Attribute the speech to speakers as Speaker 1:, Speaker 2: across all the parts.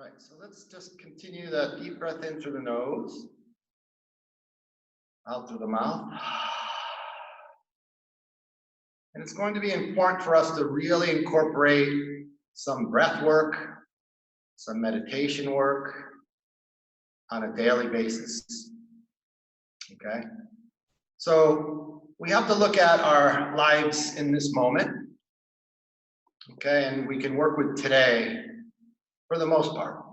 Speaker 1: right, so let's just continue that deep breath in through the nose, out through the mouth. And it's going to be important for us to really incorporate some breath work, some meditation work on a daily basis. Okay? So we have to look at our lives in this moment. Okay, and we can work with today for the most part.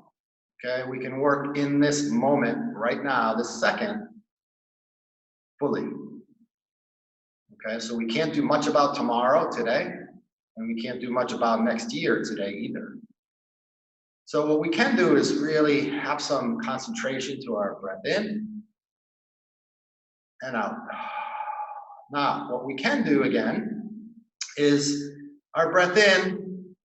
Speaker 1: Okay, we can work in this moment right now, this second, fully. Okay, so we can't do much about tomorrow today, and we can't do much about next year today either. So what we can do is really have some concentration to our breath in and out. Now, what we can do again is our breath in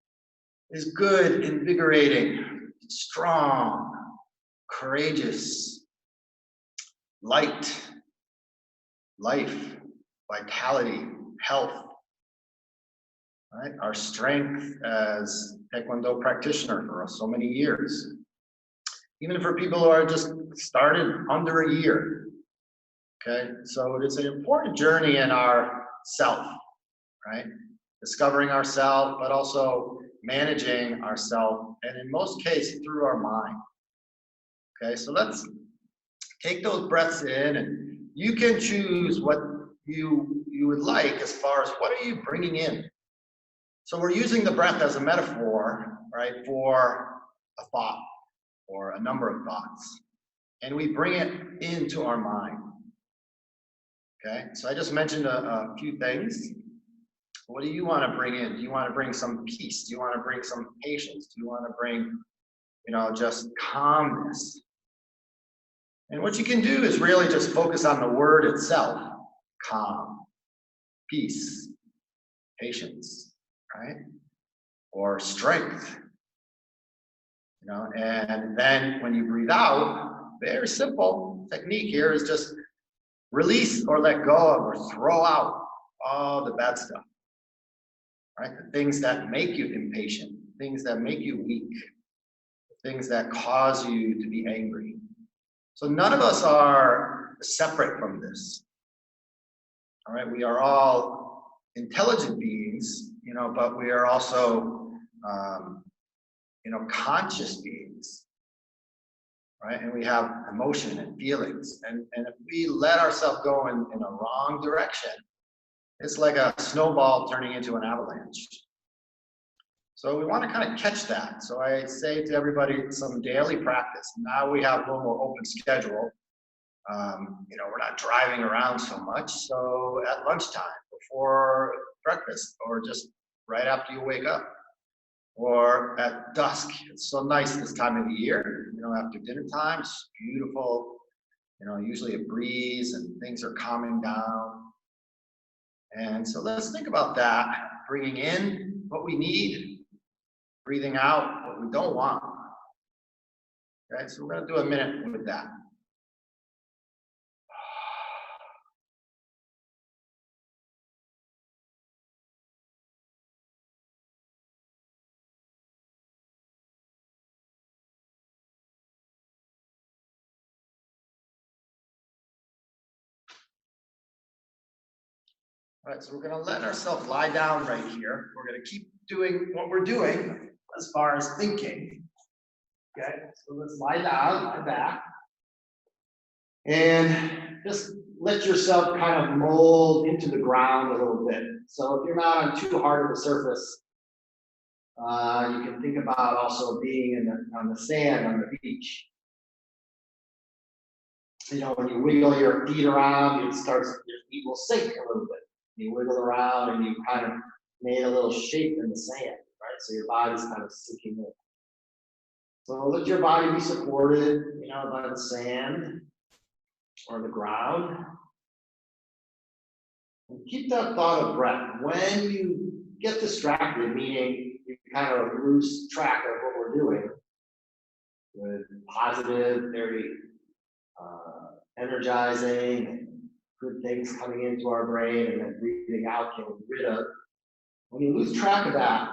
Speaker 1: is good, invigorating, strong, courageous, light, life, vitality, health. Right? Our strength as Taekwondo practitioner for so many years. Even for people who are just started under a year. Okay, so it is an important journey in our self, right? Discovering ourself, but also managing ourself, and in most cases through our mind. Okay, so let's take those breaths in, and you can choose what you would like as far as what are you bringing in. So we're using the breath as a metaphor, right, for a thought or a number of thoughts, and we bring it into our mind. Okay, so I just mentioned a few things. What do you want to bring in? Do you want to bring some peace? Do you want to bring some patience? Do you want to bring, just calmness? And what you can do is really just focus on the word itself: calm, peace, patience, right? Or strength. And then when you breathe out, very simple technique here is just release or let go of or throw out all the bad stuff. Right? The things that make you impatient, things that make you weak, things that cause you to be angry. So none of us are separate from this. All right, we are all intelligent beings, but we are also, conscious beings, right? And we have emotion and feelings. And if we let ourselves go in a wrong direction, it's like a snowball turning into an avalanche. So we want to kind of catch that. So I say to everybody, some daily practice. Now we have a little more open schedule. We're not driving around so much. So at lunchtime, before breakfast, or just right after you wake up, or at dusk. It's so nice this time of the year. After dinner time, it's beautiful. Usually a breeze and things are calming down. And so let's think about that, bringing in what we need, breathing out what we don't want. Okay, so we're going to do a minute with that. All right, so we're going to let ourselves lie down right here. We're going to keep doing what we're doing as far as thinking. Okay, so let's lie down, lie back. And just let yourself kind of mold into the ground a little bit. So if you're not on too hard of a surface, you can think about also being on the sand on the beach. When you wiggle your feet around, your feet will sink a little bit. You wiggle around and you kind of made a little shape in the sand, right? So your body's kind of sinking in. So let your body be supported, by the sand or the ground. And keep that thought of breath. When you get distracted, meaning you kind of lose track of what we're doing, with positive, very energizing, good things coming into our brain, and then breathing out, getting rid of. When you lose track of that,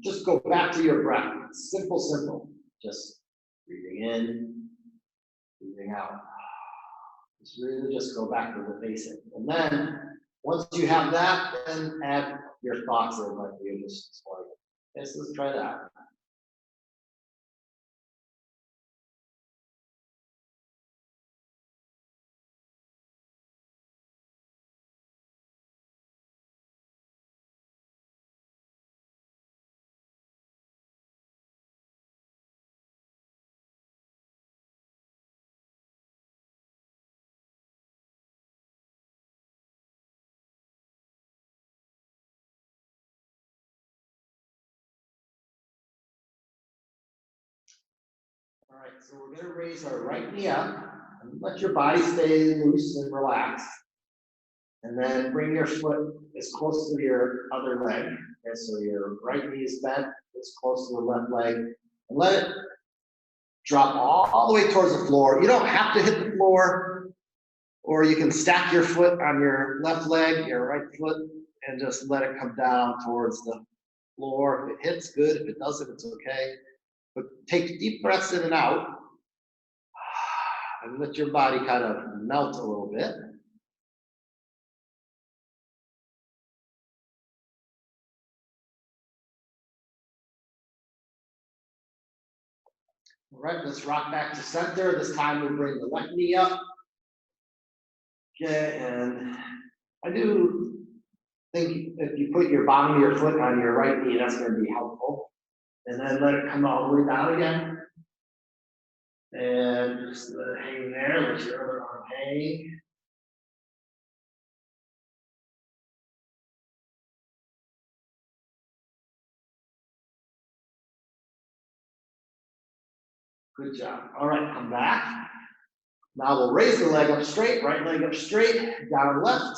Speaker 1: just go back to your breath. Simple, simple. Just breathing in, breathing out. Just really just go back to the basic. And then once you have that, then add your thoughts in like you just explained. Yes, let's try that. All right, so we're going to raise our right knee up and let your body stay loose and relaxed. And then bring your foot as close to your other leg. Okay, so your right knee is bent, as close to the left leg. And let it drop all the way towards the floor. You don't have to hit the floor, or you can stack your foot on your left leg, your right foot, and just let it come down towards the floor. If it hits, good. If it doesn't, it's okay. But take deep breaths in and out, and let your body kind of melt a little bit. All right, let's rock back to center. This time we'll bring the left knee up. Okay, and I do think if you put your bottom of your foot on your right knee, that's going to be helpful. And then let it come all the way down again. And just let it hang there, let your other arm hang. Good job. All right, come back. Now we'll raise the leg up straight, right leg up straight, down left.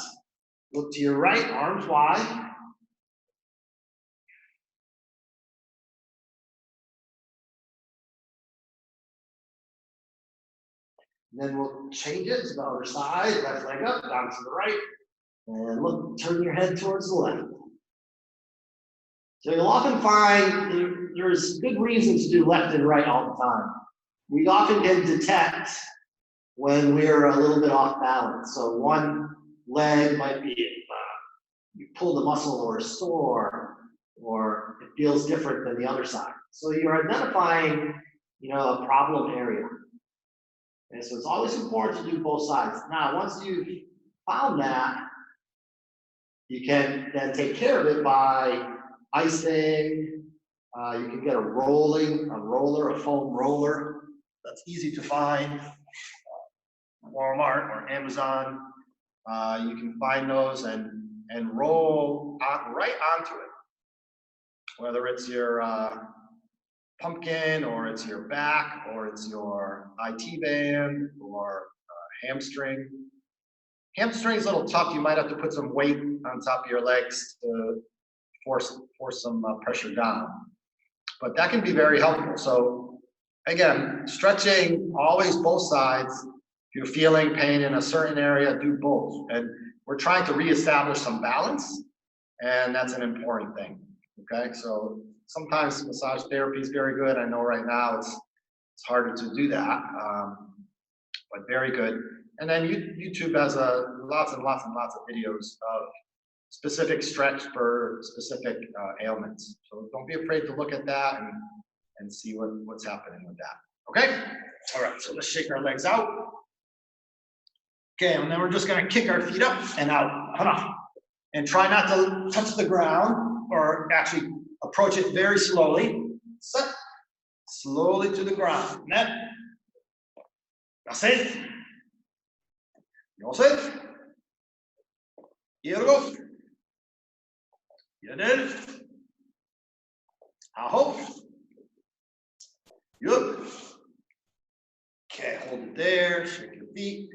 Speaker 1: Look to your right, arms wide. And then we'll change it to the other side, left leg up, down to the right. And look, turn your head towards the left. So you'll often find there's good reason to do left and right all the time. We often can detect when we're a little bit off balance. So one leg might be, you pull the muscle or sore, or it feels different than the other side. So you're identifying, a problem area. And so it's always important to do both sides. Now, once you've found that, you can then take care of it by icing. You can get a roller, a foam roller. That's easy to find. Walmart or Amazon. You can find those and roll right onto it. Whether it's your pumpkin, or it's your back, or it's your IT band, or hamstring. Hamstring's a little tough. You might have to put some weight on top of your legs to force some pressure down. But that can be very helpful. So again, stretching always both sides. If you're feeling pain in a certain area, do both. And we're trying to reestablish some balance, and that's an important thing. Okay, so sometimes massage therapy is very good. I know right now it's harder to do that, but very good. And then YouTube has lots and lots and lots of videos of specific stretch for specific ailments. So don't be afraid to look at that and see what's happening with that. Okay? All right, so let's shake our legs out. Okay, and then we're just gonna kick our feet up and out. Come on. And try not to touch the ground, or actually approach it very slowly. Set. Slowly to the ground. Net. That's it. You're it. Here we go. You did it. I hope. Good. Okay, hold it there. Shake your feet.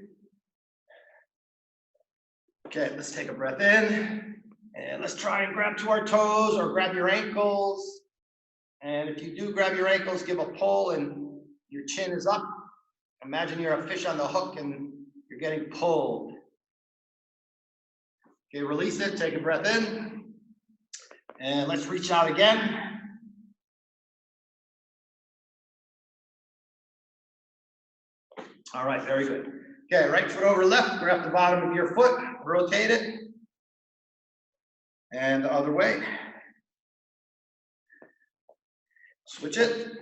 Speaker 1: Okay, let's take a breath in. And let's try and grab to our toes or grab your ankles. And if you do grab your ankles, give a pull and your chin is up. Imagine you're a fish on the hook and you're getting pulled. Okay, release it, take a breath in. And let's reach out again. All right, very good. Okay, right foot over left, grab the bottom of your foot, rotate it. And the other way. Switch it.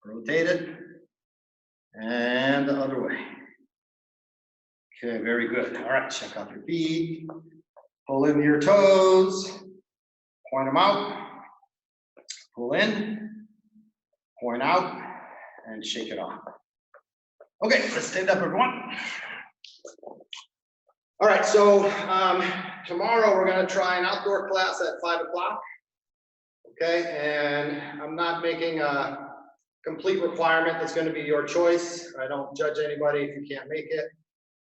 Speaker 1: Rotate it. And the other way. Okay, very good. All right, check out your feet. Pull into your toes. Point them out. Pull in. Point out. And shake it off. Okay, let's stand up, everyone. All right, so tomorrow we're going to try an outdoor class at 5 o'clock. Okay, and I'm not making a complete requirement. It's going to be your choice. I don't judge anybody if you can't make it,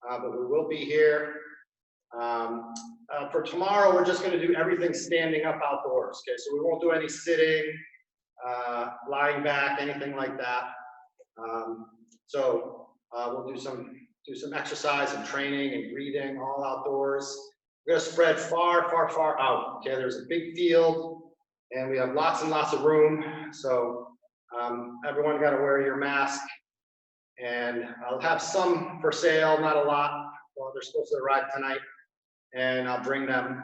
Speaker 1: but we will be here. For tomorrow, we're just going to do everything standing up outdoors. Okay, so we won't do any sitting, lying back, anything like that. We'll do some exercise and training and breathing all outdoors. We're going to spread far, far, far out. Okay, there's a big field and we have lots and lots of room. So everyone got to wear your mask, and I'll have some for sale, not a lot. Well, they're supposed to arrive tonight, and I'll bring them.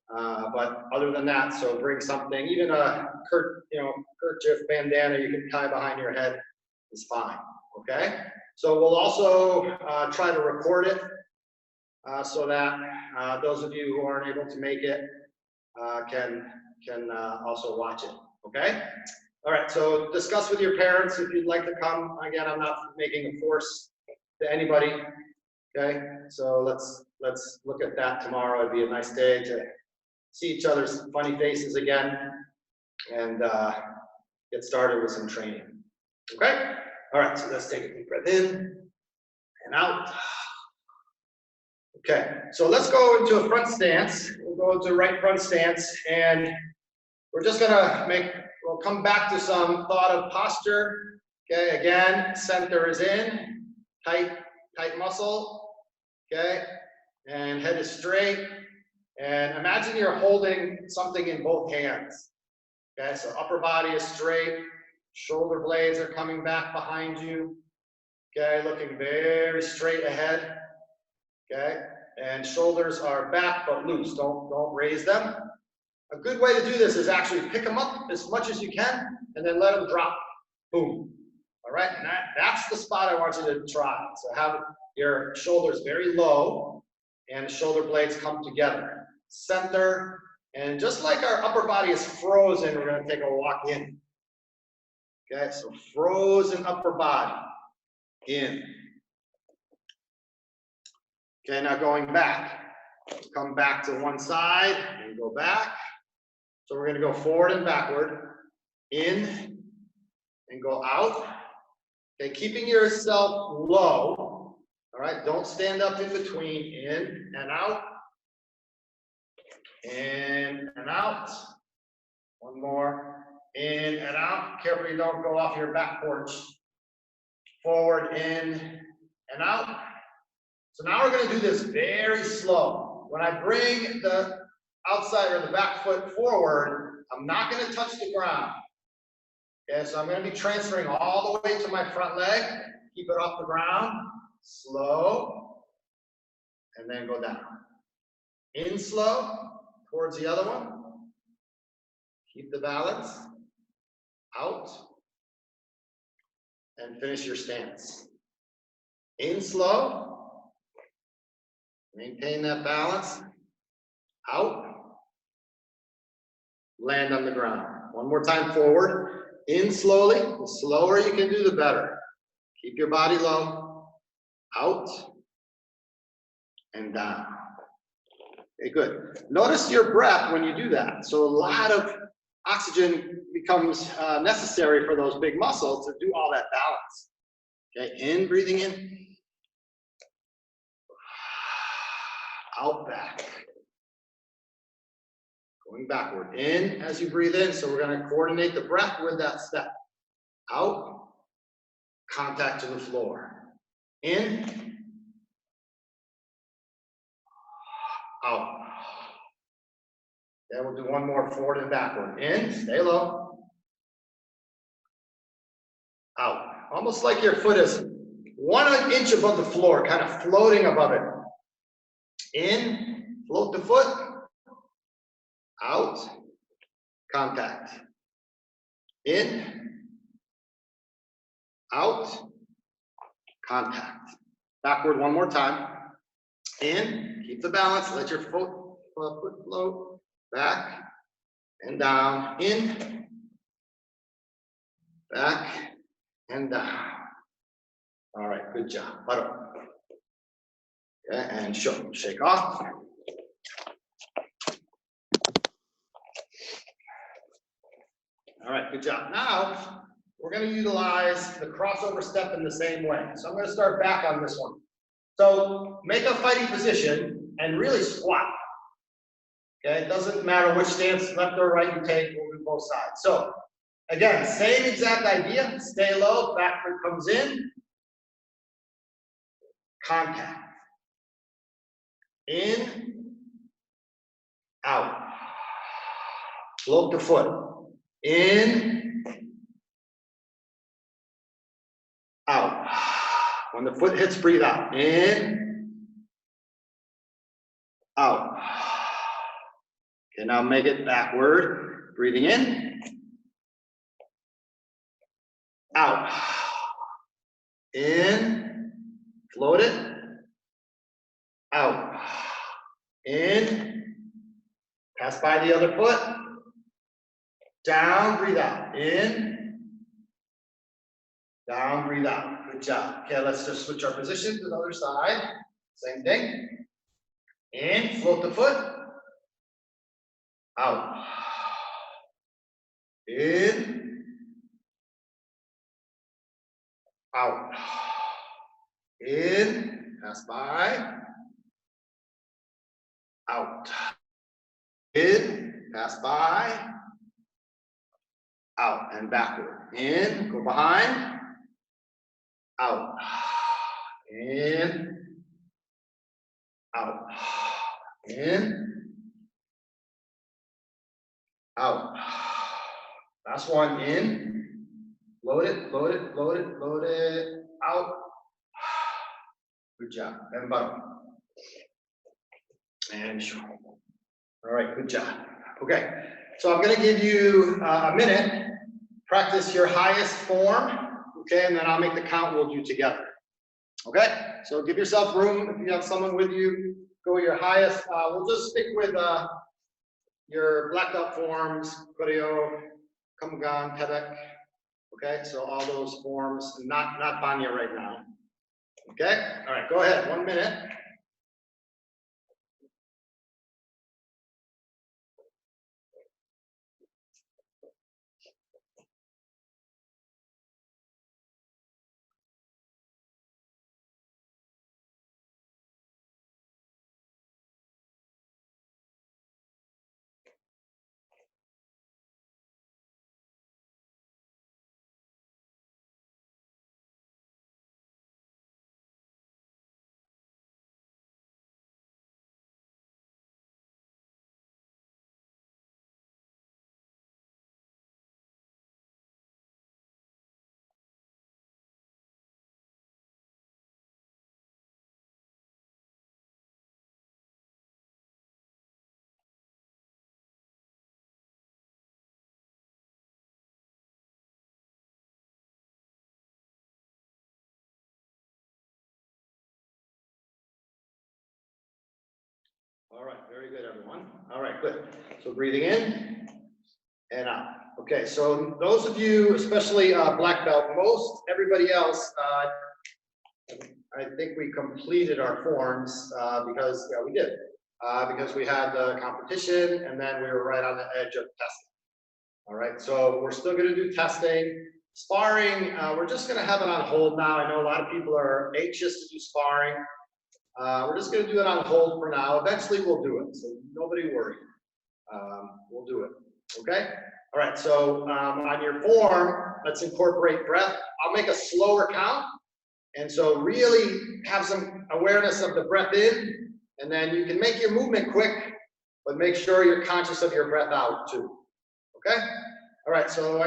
Speaker 1: But other than that, so bring something, even a kerchief, bandana you can tie behind your head is fine. Okay. So we'll also try to record it so that those of you who aren't able to make it can also watch it. Okay. All right. So discuss with your parents if you'd like to come. Again, I'm not making a force to anybody. Okay. So let's look at that tomorrow. It'd be a nice day to see each other's funny faces again and get started with some training. Okay. All right, so let's take a deep breath in and out. Okay, so let's go into a front stance. We'll go into right front stance, and we're just gonna we'll come back to some thought of posture. Okay, again, center is in, tight muscle. Okay, and head is straight. And imagine you're holding something in both hands. Okay, so upper body is straight. Shoulder blades are coming back behind you. Okay, looking very straight ahead. Okay, and shoulders are back but loose. Don't raise them. A good way to do this is actually pick them up as much as you can and then let them drop. Boom. All right, and that's the spot I want you to try. So have your shoulders very low and the shoulder blades come together. Center, and just like our upper body is frozen, we're going to take a walk in. Okay, so frozen upper body, in. Okay, now going back. Come back to one side and go back. So we're gonna go forward and backward, in and go out. Okay, keeping yourself low, all right? Don't stand up in between, in and out. In and out. One more. In and out. Careful you don't go off your back porch. Forward, in and out. So now we're going to do this very slow. When I bring the outside or the back foot forward, I'm not going to touch the ground. Okay, so I'm going to be transferring all the way to my front leg. Keep it off the ground. Slow. And then go down. In slow towards the other one. Keep the balance. Out, and finish your stance. In slow, maintain that balance. Out, land on the ground. One more time forward. In slowly. The slower you can do, the better. Keep your body low. Out, and down. Okay, good. Notice your breath when you do that. So a lot of oxygen becomes necessary for those big muscles to do all that balance. Okay, in, breathing in. Out, back. Going backward. In as you breathe in. So we're going to coordinate the breath with that step. Out. Contact to the floor. In. Out. Okay, we'll do one more forward and backward. In, stay low. Out. Almost like your foot is 1 inch above the floor, kind of floating above it. In, float the foot. Out, contact. In, out, contact. Backward one more time. In, keep the balance, let your foot float. Back and down. In, back and down. All right, good job. Butt up. Okay, and shake off. All right, good job. Now, we're going to utilize the crossover step in the same way. So I'm going to start back on this one. So make a fighting position and really squat. Okay, it doesn't matter which stance, left or right you take, we'll do both sides. So again, same exact idea. Stay low, backward comes in. Contact. In, out. Float the foot. In, out. When the foot hits, breathe out. In, out. Okay, now make it backward. Breathing in, out. In, float it, out. In, pass by the other foot. Down, breathe out. In, down, breathe out. Good job. Okay, let's just switch our position to the other side. Same thing. In, float the foot. Out. In, out. In, pass by. Out. In, pass by. Out and backward. In, go behind. Out. In, out. In, out. Last one. In, load it, load it, load it, load it, out. Good job. And bottom. And shoulder. All right, good job. Okay, so I'm going to give you a minute. Practice your highest form. Okay, and then I'll make the count. We'll do together. Okay, so give yourself room. If you have someone with you, go your highest. We'll just stick with your black belt forms, Koryo, Komugan, Tebek. Okay, so all those forms, not Banya right now. Okay, all right, go ahead. 1 minute. All right, very good, everyone. All right, good. So breathing in and out. Okay, so those of you, especially black belt, most everybody else, I think we completed our forms because, yeah, we did. Because we had the competition and then we were right on the edge of testing. All right, so we're still going to do testing. Sparring, we're just going to have it on hold now. I know a lot of people are anxious to do sparring. We're just going to do it on hold for now. Eventually we'll do it, so nobody worry. We'll do it, okay? All right, so on your form, let's incorporate breath. I'll make a slower count, and so really have some awareness of the breath in, and then you can make your movement quick, but make sure you're conscious of your breath out too. Okay? All right, so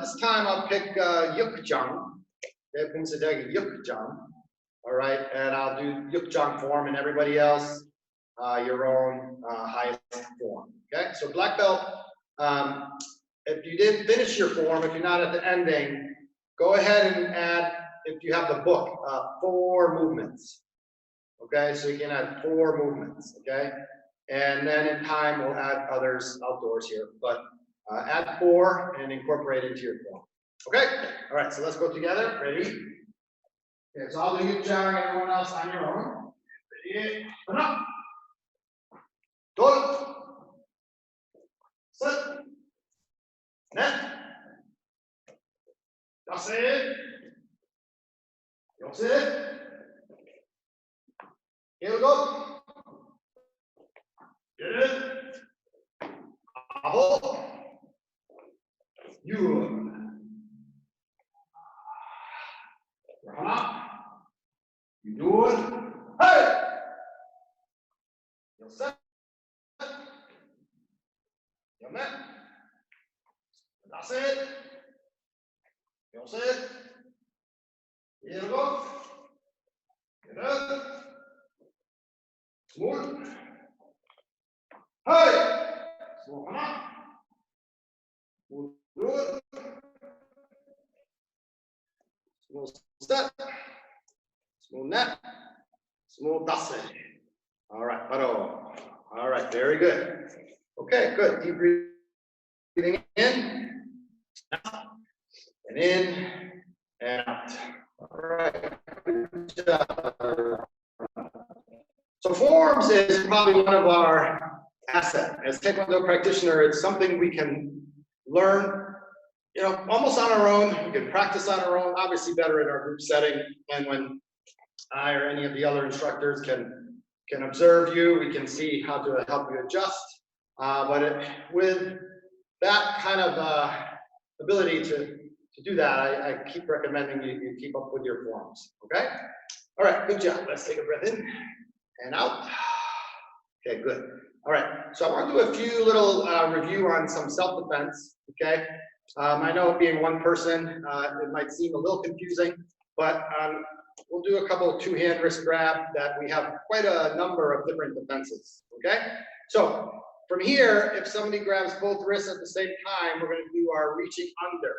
Speaker 1: this time I'll pick Yukjang. Yukjang. All right, and I'll do Yukjang form, and everybody else your own highest form. Okay, so black belt. If you didn't finish your form, if you're not at the ending, go ahead and add, if you have the book, 4 movements. Okay, so you can add 4 movements. Okay, and then in time we'll add others outdoors here, but add 4 and incorporate into your form. Okay, all right, so let's go together. Ready? Okay, so I'll do Yukjang, everyone else on your own. Ready? Up. Go. Sit. Net. That's it. That's it. Here we go. Good. Aho. You. Rana. You do it. Hey. You're set. You're met. That's it. You're set. Here we go. Get up. Smooth. Hey. Smooth on. Smooth good. Smooth step. Smooth net. Smooth dase. All right, paro. All right, very good. Okay, good. Deep breathing in, and in, and out. All right, good job. So forms is probably one of our assets. As Taekwondo practitioner, it's something we can learn, you know, almost on our own. We can practice on our own, obviously better in our group setting. And when I or any of the other instructors can observe you, we can see how to help you adjust. With that kind of ability to do that, I keep recommending you keep up with your forms, okay? All right, good job. Let's take a breath in and out. Okay, good. All right, so I want to do a few little review on some self-defense, okay? I know being one person, it might seem a little confusing, but we'll do a couple of 2-hand wrist grab that we have quite a number of different defenses, okay? So from here, if somebody grabs both wrists at the same time, we're going to do our reaching under.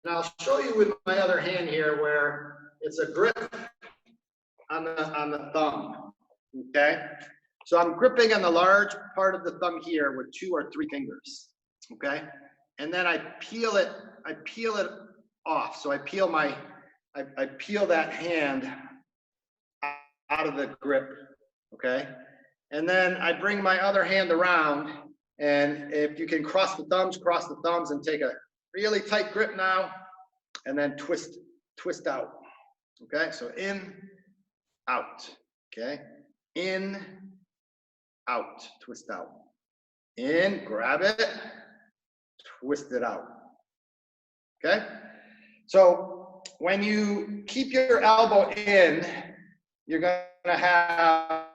Speaker 1: And I'll show you with my other hand here where it's a grip on the thumb, okay? So I'm gripping on the large part of the thumb here with 2 or 3 fingers, okay? And then I peel it off. So I peel I peel that hand out of the grip, okay? And then I bring my other hand around, and if you can cross the thumbs and take a really tight grip now, and then twist out, okay? So in, out, okay? In, out, twist out. In, grab it, twist it out, okay? So when you keep your elbow in, you're gonna have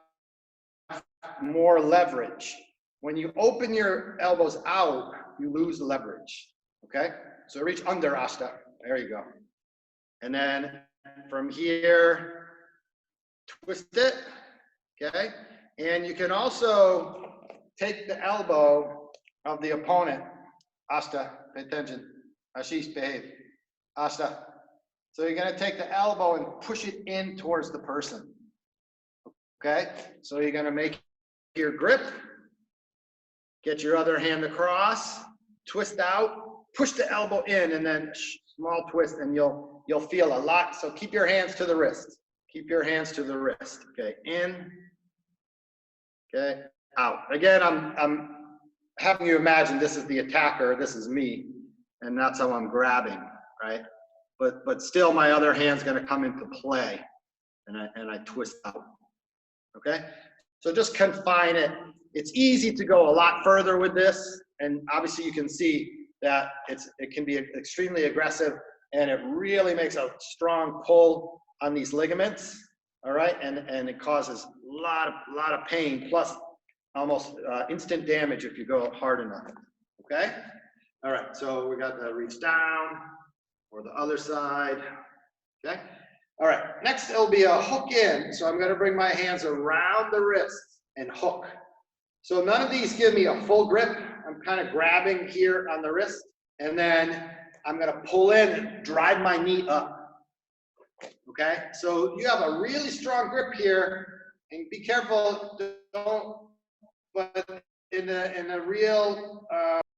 Speaker 1: more leverage. When you open your elbows out, you lose leverage, okay? So reach under, Ashta. There you go. And then from here, twist it, okay? And you can also take the elbow of the opponent. Ashta, pay attention. Ashish, behave. Ashta. So you're gonna take the elbow and push it in towards the person, okay? So you're gonna make your grip, get your other hand across, twist out, push the elbow in, and then small twist, and you'll feel a lot. So keep your hands to the wrist. Keep your hands to the wrist. Okay, in, okay, out. Again, I'm having you imagine this is the attacker, this is me, and that's how I'm grabbing, right? But still, my other hand's going to come into play, and I twist out. Okay, so just confine it. It's easy to go a lot further with this, and obviously you can see that it can be extremely aggressive, and it really makes a strong pull on these ligaments. All right, and it causes lot of pain, plus almost instant damage if you go hard enough, okay? All right, so we got the reach down or the other side, okay? All right, next it'll be a hook in. So I'm gonna bring my hands around the wrist and hook. So none of these give me a full grip. I'm kind of grabbing here on the wrist, and then I'm gonna pull in and drive my knee up, okay? So you have a really strong grip here, and be careful, don't, but in a real